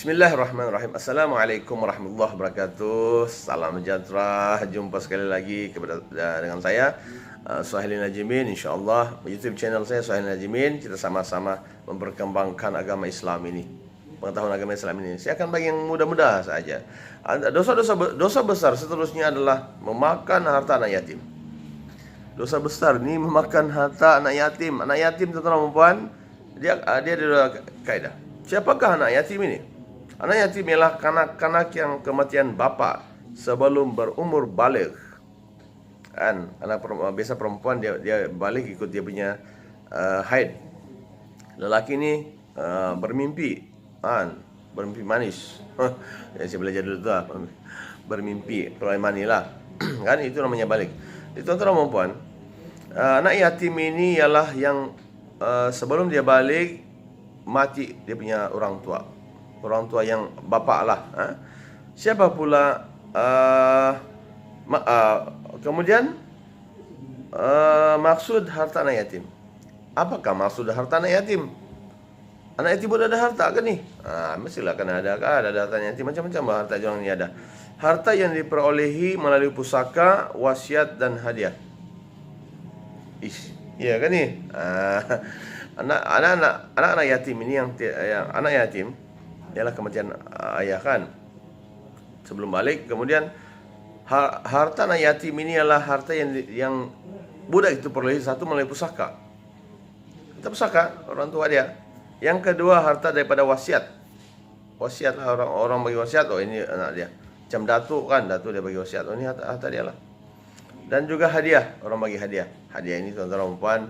Bismillahirrahmanirrahim. Assalamualaikum warahmatullahi wabarakatuh. Salam sejahtera. Jumpa sekali lagi dengan saya Suhaili Najimin. InsyaAllah YouTube channel saya Suhaili Najimin. Kita sama-sama memperkembangkan agama Islam ini, pengetahuan agama Islam ini. Saya akan bagi yang mudah-mudah saja. Dosa besar seterusnya adalah memakan harta anak yatim. Dosa besar ini memakan harta anak yatim. Anak yatim, tuan-tuan dan puan, dia ada kaidah. Siapakah anak yatim ini? Anak yatim ialah kanak-kanak yang kematian bapa sebelum berumur baligh. Kan, biasa perempuan dia balik ikut dia punya haid. Lelaki ni bermimpi, bermimpi manis. Ya, saya belajar dulu tu lah. Bermimpi, peluang mani lah. Kan, itu namanya balik. Itu tuan-tuan dan puan, anak yatim ini ialah yang sebelum dia balik mati dia punya orang tua yang bapa lah. Siapa pula kemudian maksud harta anak yatim? Apakah maksud harta anak yatim? Anak yatim pun ada harta kan ni? Mestilah kan ada kan, ada harta yatim, macam-macam harta orang ni ada. Harta yang diperolehi melalui pusaka, wasiat dan hadiah. Ya kan ni? Anak-anak yatim ini yang anak yatim ialah kematian ayah kan, sebelum balik. Kemudian harta anak yatim ini adalah harta yang budak itu peroleh. Satu melalui pusaka, pusaka orang tua dia. Yang kedua harta daripada wasiat. Wasiat lah, orang bagi wasiat, oh ini anak dia. Macam datuk kan, datuk dia bagi wasiat, oh ini harta dia lah. Dan juga hadiah, orang bagi hadiah. Hadiah ini tuan-tuan dan puan,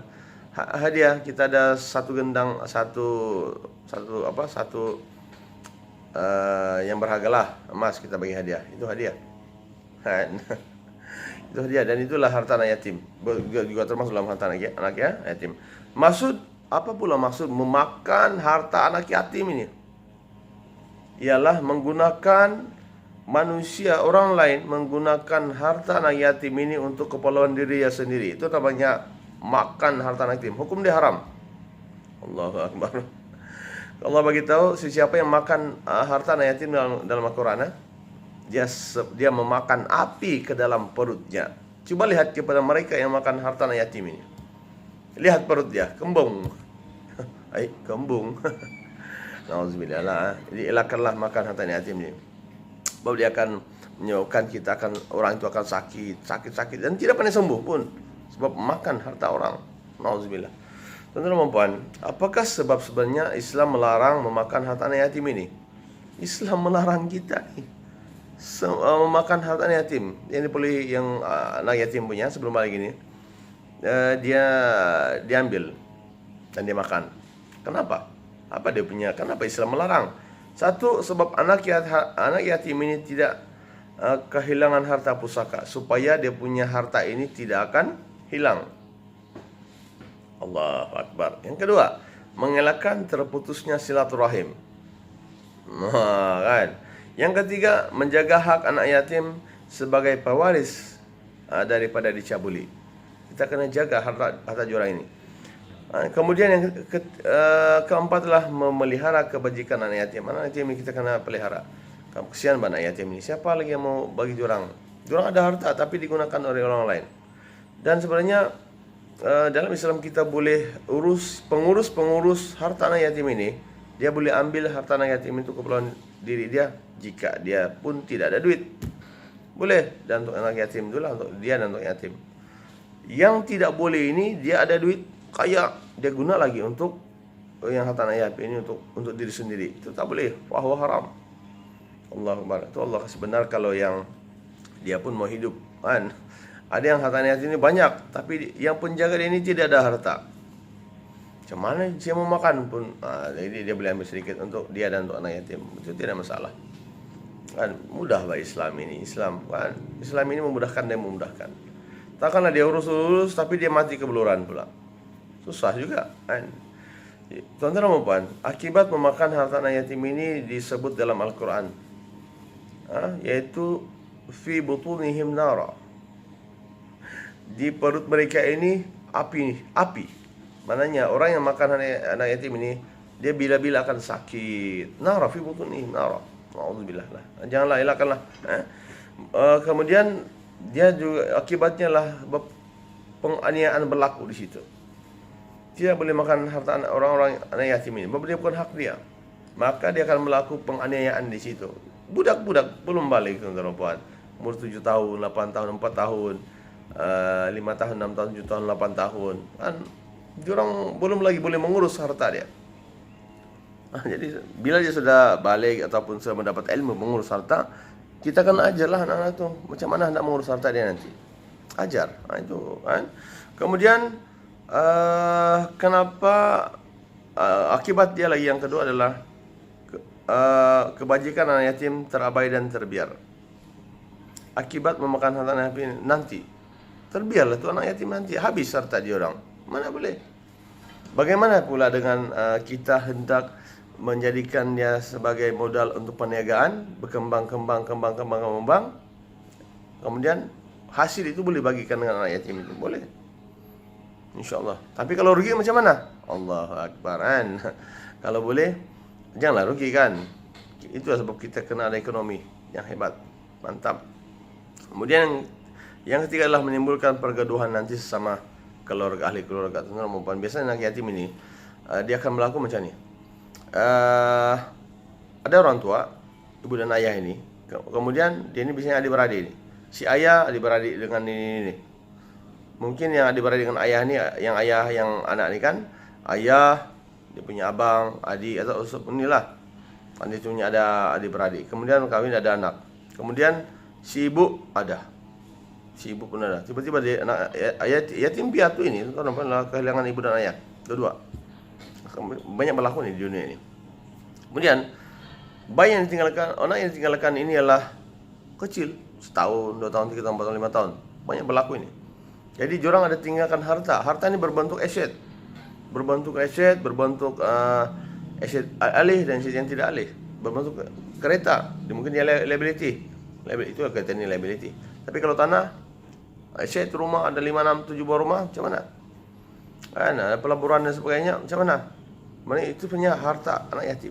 hadiah kita ada satu gendang, satu yang berharga lah, emas kita bagi hadiah. Itu hadiah. Itu hadiah, dan itulah harta anak yatim. Juga termasuk dalam harta anak yatim. Apa pula maksud memakan harta anak yatim ini? Ialah menggunakan manusia, orang lain menggunakan harta anak yatim ini untuk keperluan dirinya sendiri. Itu namanya makan harta anak yatim. Hukum dia haram. Allahu Akbar. Allah bagi tahu siapa yang makan harta anak yatim dalam Al-Quran, dia memakan api ke dalam perutnya. Cuba lihat kepada mereka yang makan harta anak yatim ini. Lihat perut dia, kembung. Kembung. Nauzubillah lah. Jadi elakkanlah makan harta anak yatim ini. Sebab dia akan menyebabkan orang itu akan sakit dan tidak pandai sembuh pun sebab makan harta orang. Nauzubillah. Tuan-tuan dan puan, apakah sebab sebenarnya Islam melarang memakan harta anak yatim ini? Islam melarang kita ni memakan harta anak yatim yang diperoleh, yang anak yatim punya sebelum balik ini, dia diambil dan dia makan. Kenapa? Apa dia punya? Kenapa Islam melarang? Satu, sebab anak yatim ini tidak kehilangan harta pusaka, supaya dia punya harta ini tidak akan hilang. Allahu Akbar. Yang kedua, mengelakkan terputusnya silaturahim. Kan? Yang ketiga, menjaga hak anak yatim sebagai pewaris daripada dicabuli. Kita kena jaga harta jurang ini. Kemudian yang keempat adalah memelihara kebajikan anak yatim. Anak yatim ini kita kena pelihara. Kesian anak yatim ini. Siapa lagi yang mau bagi jurang? Jurang ada harta tapi digunakan oleh orang lain. Dan sebenarnya dalam Islam kita boleh pengurus harta anak yatim ini, dia boleh ambil harta anak yatim itu keperluan diri dia jika dia pun tidak ada duit. Boleh, dan untuk anak yatim itulah untuk dia dan untuk yatim. Yang tidak boleh ini, dia ada duit kaya, dia guna lagi untuk yang harta anak yatim ini untuk diri sendiri. Itu tak boleh, fahuwa haram. Allahu Akbar. Itu Allah kasih benar kalau yang dia pun mau hidup kan. Ada yang harta anak yatim ini banyak, tapi yang penjaga dia ini tidak ada harta. Macam mana dia mau makan pun, jadi dia boleh ambil sedikit untuk dia dan untuk anak yatim. Itu tidak masalah. Kan mudah bagi Islam ini. Islam ini memudahkan dan memudahkan. Takkanlah dia urus tapi dia mati kebeluran pula. Susah juga kan. Tuan-tuan dan puan, akibat memakan harta anak yatim ini disebut dalam Al-Quran, yaitu fi butunihim nara. Di perut mereka ini api. Maknanya orang yang makan anak yatim ini, dia bila-bila akan sakit. Nara fi butuni nara. Nauzubillah lah. Janganlah elakkanlah. Kemudian dia juga akibatnya lah penganiayaan berlaku di situ. Tidak boleh makan harta orang-orang anak yatim ini. Dia bukan hak dia. Maka dia akan melakukan penganiayaan di situ. Budak-budak belum balik, tuan-tuan dan puan. Umur 7 tahun, 8 tahun, 4 tahun, 5 tahun, 6 tahun, 7 tahun, 8 tahun. Kan diorang belum lagi boleh mengurus harta dia. Jadi bila dia sudah balik ataupun sudah mendapat ilmu mengurus harta, kita akan ajarlah anak-anak itu macam mana hendak mengurus harta dia nanti. Ajar. Itu kan. Kemudian kenapa akibat dia lagi yang kedua adalah kebajikan anak yatim terabai dan terbiar. Akibat memakan harta anak yatim nanti terbiarlah tu anak yatim nanti, habis harta dia orang. Mana boleh. Bagaimana pula dengan kita hendak menjadikan dia sebagai modal untuk perniagaan, berkembang. Kemudian hasil itu boleh bagikan dengan anak yatim itu, boleh. InsyaAllah. Tapi kalau rugi macam mana? Allahu Akbar kan. Kalau boleh, janganlah rugi kan. Itu sebab kita kena ada ekonomi yang hebat. Mantap. Kemudian yang ketiga adalah menimbulkan pergaduhan nanti sesama keluarga, ahli keluarga. Tuan-tuan, biasanya anak yatim ini dia akan melakukan macam ni. Ada orang tua, ibu dan ayah ini. Kemudian dia ini biasanya adik-beradik ini. Si ayah adik-beradik dengan ini. Mungkin yang adik-beradik dengan ayah ni, yang ayah yang anak ni kan, ayah, dia punya abang, adik atau inilah. Dia punya ada adik-beradik. Kemudian kawin ada anak. Kemudian si ibu ada. Si ibu pun ada. Tiba-tiba dia anak yatim piatu ini, tuan-tuan, kehilangan ibu dan ayah, dua-dua. Banyak berlaku ni di dunia ini. Kemudian bayi yang ditinggalkan, anak yang ditinggalkan ini adalah kecil, 1 tahun, 2 tahun, 3 tahun, 4 tahun, 5 tahun. Banyak berlaku ini. Jadi diorang ada tinggalkan harta. Harta ini berbentuk aset. Berbentuk aset alih dan aset yang tidak alih. Berbentuk kereta. Mungkin dia liability. Itu kereta ini liability. Tapi kalau tanah, aset rumah ada 5, 6, 7 buah rumah, macam mana? Kan ada pelaburan dan sebagainya, macam mana? Mana itu punya harta anak yatim.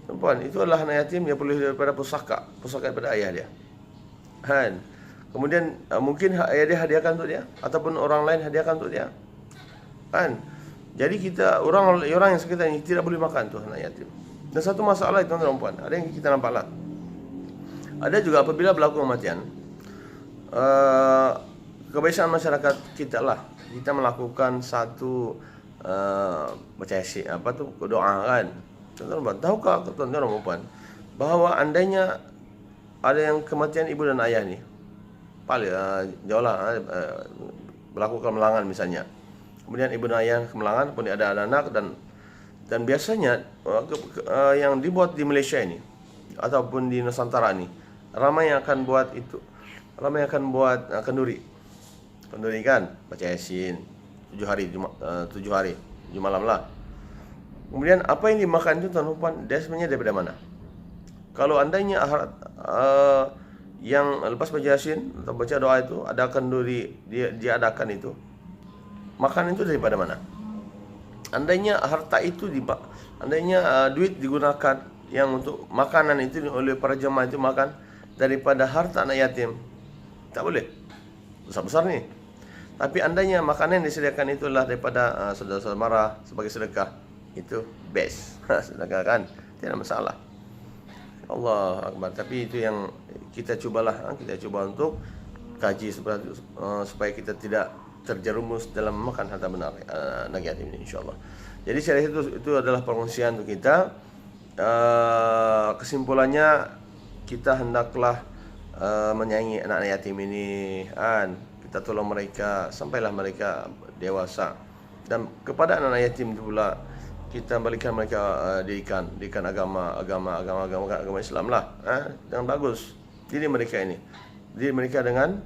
Tuan-tuan, itu adalah anak yatim yang perlu daripada pusaka daripada ayah dia. Kan? Kemudian mungkin ayah dia hadiahkan untuk dia ataupun orang lain hadiahkan untuk dia. Kan? Jadi kita orang yang sekitar ini tidak boleh makan tu anak yatim. Dan satu masalah itu tuan-tuan dan puan, ada yang kita nampaklah. Ada juga apabila berlaku kematian, kebiasaan masyarakat kita lah, kita melakukan satu baca yasin, doa kan. Tuan-tuan, tahukah tuan-tuan dan puan bahawa andainya ada yang kematian ibu dan ayah ni, paling jauhlah berlaku kemelangan misalnya. Kemudian ibu dan ayah kemelangan, kemudian ada anak dan biasanya yang dibuat di Malaysia ini ataupun di Nusantara ini, ramai yang akan buat kenduri. Kenduri kan, baca yasin 7 hari 7 malam lah. Kemudian apa yang dimakan itu tuan-tuan, dia sebenarnya daripada mana? Kalau andainya yang lepas baca yasin atau baca doa itu ada kenduri, dia adakan itu, makan itu daripada mana? Andainya harta itu andainya duit digunakan yang untuk makanan itu oleh para jemaah itu makan daripada harta anak yatim, tak boleh. Besar-besar ni. Tapi andainya makanan yang disediakan itulah daripada saudara-saudara mara sebagai sedekah, itu best. Sedekah kan, tidak masalah. Allah Akbar. Tapi itu yang kita cubalah, kita cuba untuk kaji supaya kita tidak terjerumus dalam makan harta benar anak yatim ini, insyaAllah. Jadi saya rasa itu adalah perkongsian untuk kita. Kesimpulannya, kita hendaklah menyayangi anak-anak yatim ini, kan? Kita tolong mereka sampailah mereka dewasa. Dan kepada anak-anak yatim itu pula kita berikan mereka didikan agama Islam lah, dengan bagus. Jadi mereka dengan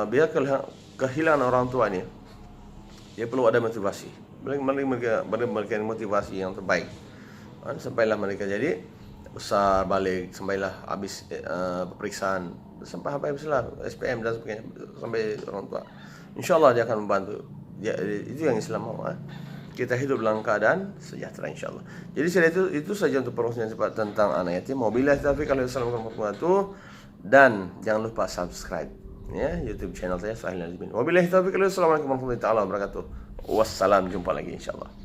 biar kehilangan orang tua ni, dia perlu ada motivasi. Mereka motivasi yang terbaik. Sampailah mereka jadi besar balik, sampailah habis peperiksaan, sampai habislah SPM dan sebagainya, sampai orang tua. InsyaAllah dia akan membantu. Itu yang Islam mahu. kita hidup dalam keadaan sejahtera insyaallah. Jadi saya itu saja untuk perkongsian cepat tentang anak yatim. Wabillahi taufiq wal hidayah. Assalamualaikum warahmatullahi wabarakatuh. Dan jangan lupa subscribe ya YouTube channel saya Sahil Nazmin. Wabillahi taufiq wal hidayah. Assalamualaikum warahmatullahi wabarakatuh. Wassalam, jumpa lagi insyaallah.